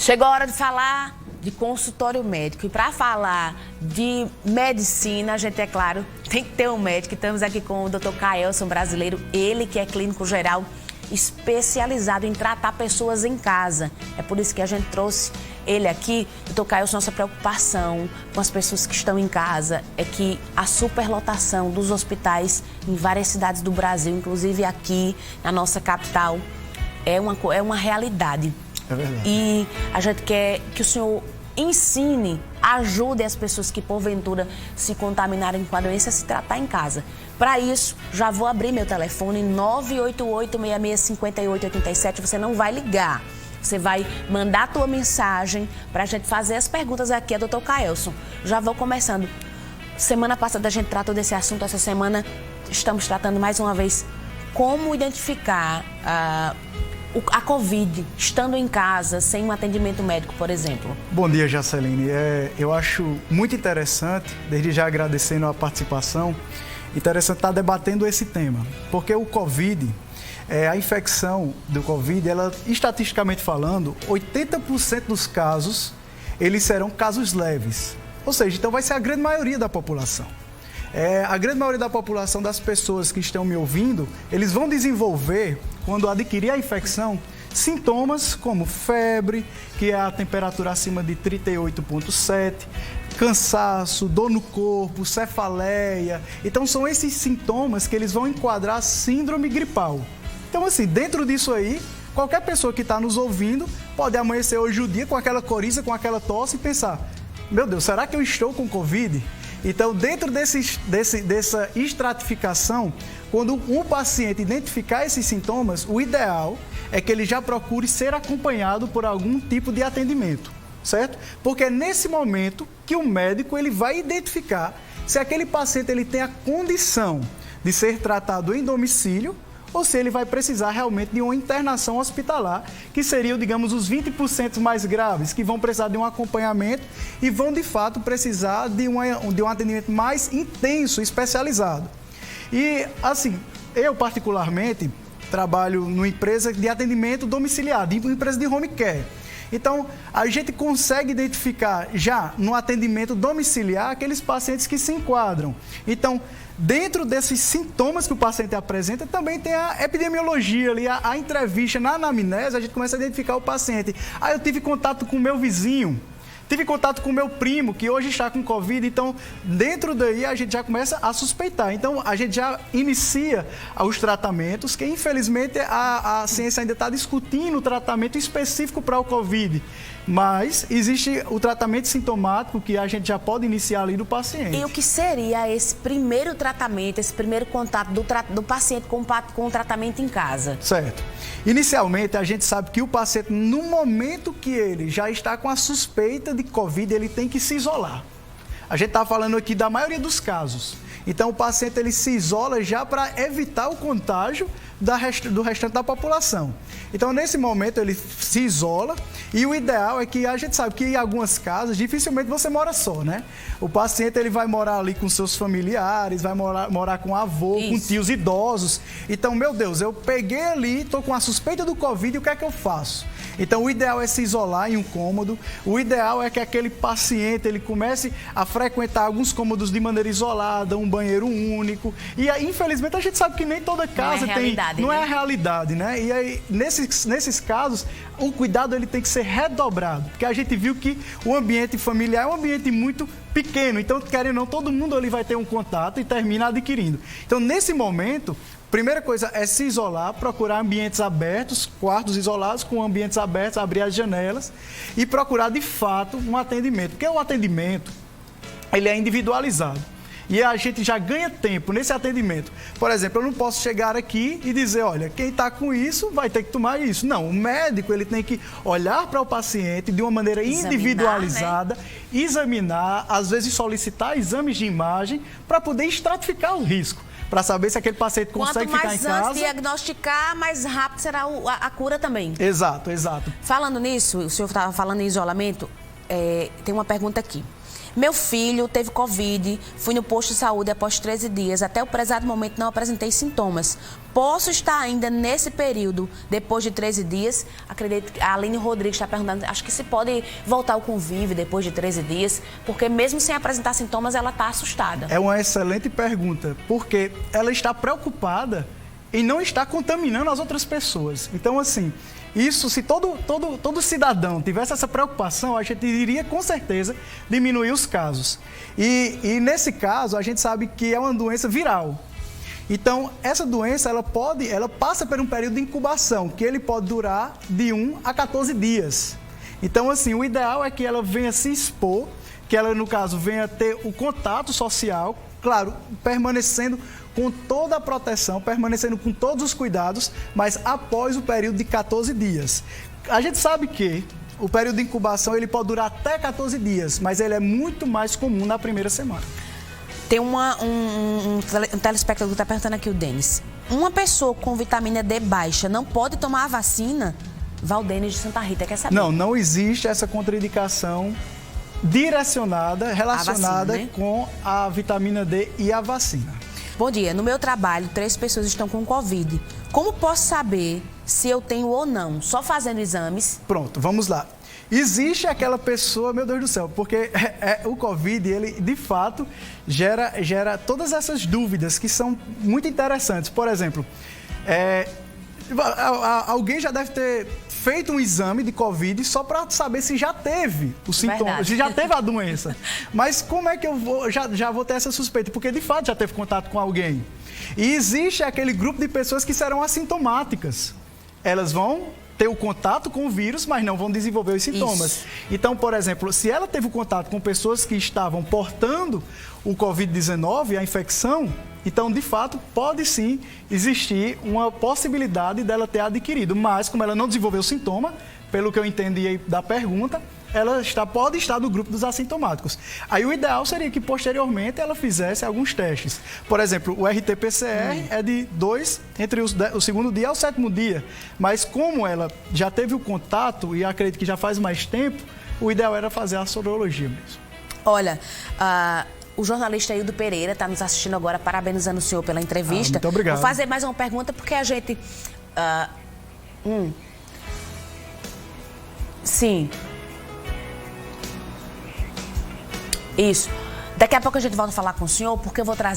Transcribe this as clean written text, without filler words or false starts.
Chegou a hora de falar de consultório médico. E para falar de medicina, a gente, é claro, tem que ter um médico. Estamos aqui com o Dr. Caelson, brasileiro, ele que é clínico geral especializado em tratar pessoas em casa. É por isso que a gente trouxe ele aqui. Dr. Caelson, nossa preocupação com as pessoas que estão em casa é que a superlotação dos hospitais em várias cidades do Brasil, inclusive aqui na nossa capital, é uma realidade. É verdade. E a gente quer que o senhor ensine, ajude as pessoas que porventura se contaminarem com a doença a se tratar em casa. Para isso, já vou abrir meu telefone 988-665887. Você não vai ligar. Você vai mandar a tua mensagem para a gente fazer as perguntas aqui a Dr. Caelson. Já vou começando. Semana passada a gente tratou desse assunto. Essa semana estamos tratando mais uma vez como identificar a Covid, estando em casa, sem um atendimento médico, por exemplo. Bom dia, Jaceline. Eu acho muito interessante, desde já agradecendo a participação, interessante estar debatendo esse tema, porque o Covid, a infecção do Covid, ela, estatisticamente falando, 80% dos casos, eles serão casos leves. Ou seja, então vai ser a grande maioria da população. A grande maioria da população, das pessoas que estão me ouvindo, eles vão desenvolver, quando adquirir a infecção, sintomas como febre, que é a temperatura acima de 38,7, cansaço, dor no corpo, cefaleia. Então, são esses sintomas que eles vão enquadrar a síndrome gripal. Então, assim, dentro disso aí, qualquer pessoa que está nos ouvindo pode amanhecer hoje o dia com aquela coriza, com aquela tosse e pensar: meu Deus, será que eu estou com Covid? Então, dentro dessa estratificação, quando um paciente identificar esses sintomas, o ideal é que ele já procure ser acompanhado por algum tipo de atendimento, certo? Porque é nesse momento que o médico ele vai identificar se aquele paciente ele tem a condição de ser tratado em domicílio ou se ele vai precisar realmente de uma internação hospitalar, que seriam, digamos, os 20% mais graves, que vão precisar de um acompanhamento e vão, de fato, precisar de um atendimento mais intenso, especializado. E, assim, eu, particularmente, trabalho numa empresa de atendimento domiciliar, uma empresa de home care. Então, a gente consegue identificar já no atendimento domiciliar aqueles pacientes que se enquadram. Então, dentro desses sintomas que o paciente apresenta, também tem a epidemiologia ali, a entrevista. Na anamnese, a gente começa a identificar o paciente. Eu tive contato com o meu vizinho, tive contato com o meu primo, que hoje está com Covid. Então, dentro daí, a gente já começa a suspeitar. Então, a gente já inicia os tratamentos, que infelizmente a ciência ainda está discutindo o tratamento específico para o Covid. Mas existe o tratamento sintomático que a gente já pode iniciar ali do paciente. E o que seria esse primeiro tratamento, esse primeiro contato do paciente com o tratamento em casa? Certo. Inicialmente, a gente sabe que o paciente, no momento que ele já está com a suspeita de Covid, ele tem que se isolar. A gente está falando aqui da maioria dos casos. Então, o paciente ele se isola já para evitar o contágio do restante da população. Então, nesse momento, ele se isola e o ideal é que a gente sabe que em algumas casas, dificilmente você mora só, né? O paciente ele vai morar ali com seus familiares, vai morar com avô, com tios idosos. Então, meu Deus, eu peguei ali, estou com a suspeita do Covid, e o que é que eu faço? Então, o ideal é se isolar em um cômodo. O ideal é que aquele paciente ele comece a frequentar alguns cômodos de maneira isolada, um banheiro único. E aí, infelizmente, a gente sabe que nem toda casa não é a realidade, né? E aí, nesses casos, o cuidado ele tem que ser redobrado, porque a gente viu que o ambiente familiar é um ambiente muito pequeno. Então, querendo ou não, todo mundo ali vai ter um contato e termina adquirindo. Então, nesse momento, primeira coisa é se isolar, procurar ambientes abertos, quartos isolados com ambientes abertos, abrir as janelas e procurar, de fato, um atendimento. Porque o atendimento, ele é individualizado. E a gente já ganha tempo nesse atendimento. Por exemplo, eu não posso chegar aqui e dizer, olha, quem está com isso vai ter que tomar isso. Não, o médico ele tem que olhar para o paciente de uma maneira individualizada, né? Examinar, às vezes solicitar exames de imagem para poder estratificar o risco. Para saber se aquele paciente consegue ficar em casa. Quanto mais antes diagnosticar, mais rápido será a cura também. Exato, exato. Falando nisso, o senhor estava falando em isolamento, tem uma pergunta aqui. Meu filho teve Covid, fui no posto de saúde após 13 dias. Até o prezado momento não apresentei sintomas. Posso estar ainda nesse período, depois de 13 dias? Acredito que a Aline Rodrigues está perguntando, acho que se pode voltar ao convívio depois de 13 dias, porque mesmo sem apresentar sintomas, ela está assustada. É uma excelente pergunta, porque ela está preocupada em não estar contaminando as outras pessoas. Então, assim, isso, se todo cidadão tivesse essa preocupação, a gente iria, com certeza, diminuir os casos. E nesse caso, a gente sabe que é uma doença viral. Então, essa doença, ela passa por um período de incubação, que ele pode durar de 1 a 14 dias. Então, assim, o ideal é que ela venha se expor, que ela, no caso, venha ter o contato social, claro, permanecendo com toda a proteção, permanecendo com todos os cuidados, mas após o período de 14 dias. A gente sabe que o período de incubação ele pode durar até 14 dias, mas ele é muito mais comum na primeira semana. Tem um telespectador que está perguntando aqui, o Denis. Uma pessoa com vitamina D baixa não pode tomar a vacina? Valdenis de Santa Rita quer saber. Não existe essa contraindicação direcionada, relacionada vacina, né? Com a vitamina D e a vacina. Bom dia, no meu trabalho 3 pessoas estão com Covid. Como posso saber se eu tenho ou não? Só fazendo exames? Pronto, vamos lá. Existe aquela pessoa, meu Deus do céu, porque o Covid, ele de fato gera todas essas dúvidas que são muito interessantes. Por exemplo, alguém já deve ter feito um exame de Covid só para saber se já teve os sintomas, se já teve a doença. Mas como é que eu já vou ter essa suspeita? Porque de fato já teve contato com alguém. E existe aquele grupo de pessoas que serão assintomáticas. Elas vão ter o contato com o vírus, mas não vão desenvolver os sintomas. Isso. Então, por exemplo, se ela teve o contato com pessoas que estavam portando o Covid-19, a infecção, então, de fato, pode sim existir uma possibilidade dela ter adquirido. Mas, como ela não desenvolveu o sintoma, pelo que eu entendi da pergunta, ela pode estar no grupo dos assintomáticos. Aí o ideal seria que, posteriormente, ela fizesse alguns testes. Por exemplo, o RT-PCR é de 2, entre o segundo dia e o 7º dia. Mas como ela já teve o contato, e acredito que já faz mais tempo, o ideal era fazer a sorologia mesmo. Olha, o jornalista Hildo Pereira está nos assistindo agora, parabenizando o senhor pela entrevista. Muito obrigado. Vou fazer mais uma pergunta, porque a gente... Sim. Isso. Daqui a pouco a gente volta a falar com o senhor, porque eu vou trazer